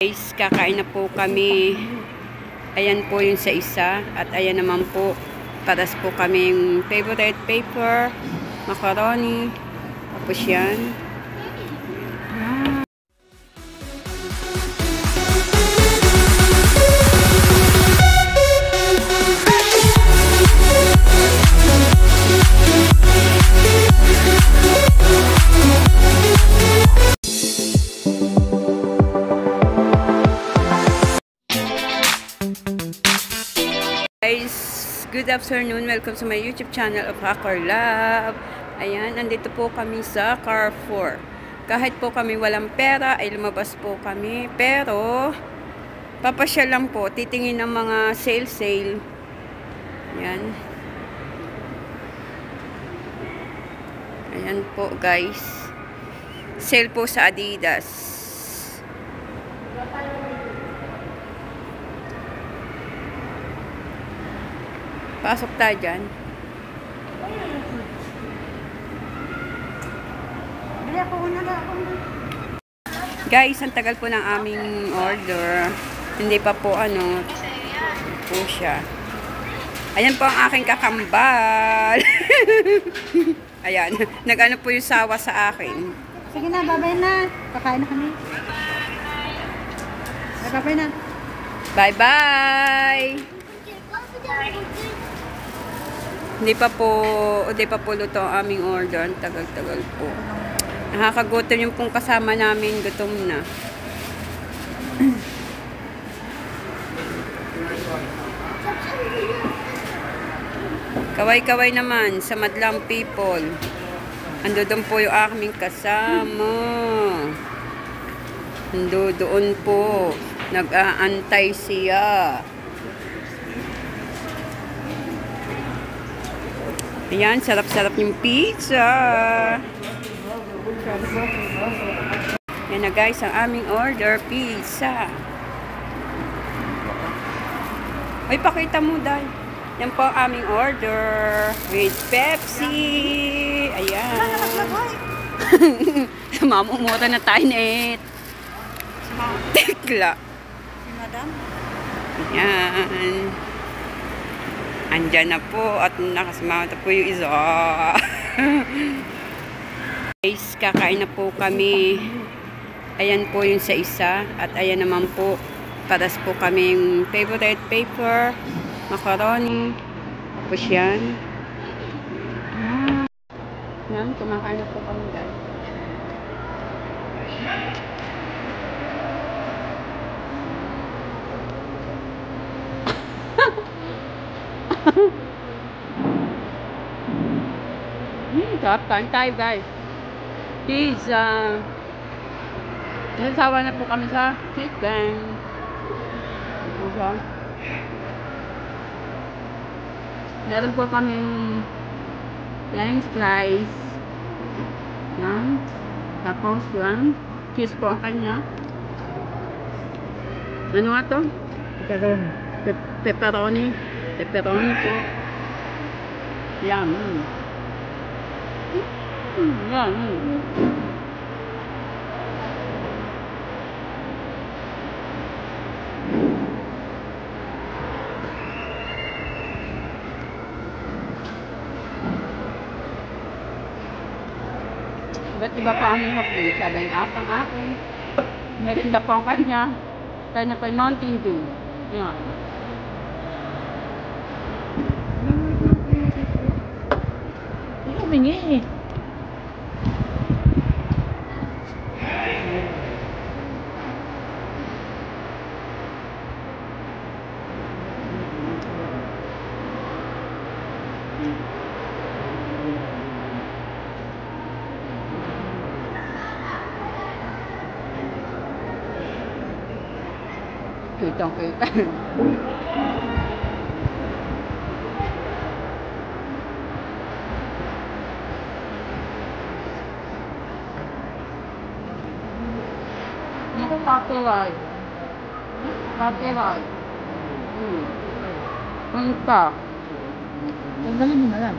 Guys, kakain na po kami. Ayan po yung sa isa. At ayan naman po, paras po kaming favorite paper, macaroni. Tapos yan. Guys, good afternoon. Welcome to my YouTube channel of Hacker Love. Ayan, nandito po kami sa Carrefour. Kahit po kami walang pera, ay lumabas po kami. Pero, papasyal lang po. Titingin ng mga sale. Ayan. Ayan po guys. Sale po sa Adidas. Pasok tayo dyan. Guys, ang tagal po ng aming order. Hindi pa po po siya. Ayan po ang aking kakambal. Ayan, nag-ano po yung sawa sa akin. Sige na, babay na. Kakain na kami. Babay na. Bye-bye! Hindi pa po luto ang aming order. Ang tagal-tagal po. Nakakagutom yung pong kasama namin. Gutom na. Kaway-kaway naman sa madlang people. Ando doon po yung aming kasama. Ando doon po. Nag-aantay siya. Ayan, sarap-sarap yung pizza. Yan na guys, ang aming order, pizza. Ay, pakita mo dahil. Yan po ang aming order with Pepsi. Ayan. Mamumura na tayo, net. Tekla. Ayan. Andyan na po at nakasama na po yung isa. Guys, kakain na po kami. Ayan po yung sa isa. At ayan naman po, paras po kaming favorite paper, macaroni. Tapos yan. Yan, kumakain na po kami guys. Sarap, kain tayo guys. Pizza. Nasasawa na po kami sa chicken. Meron po kami french fries. Yan. Tapos yan. Cheese po ang kanya. Ano nga to? Pepperoni. Pepperoni. Pepperoni po. Yan. Yan. Ba't iba pa ang hirap din? Sabi ng apang akin. Meron na po ang kanya. Kaya na po yung Mountain Dew. Yan. Hindi humingi eh. Kitang-kita. Ito copyright. Copyright. Punta. Tanggalin mo na lang.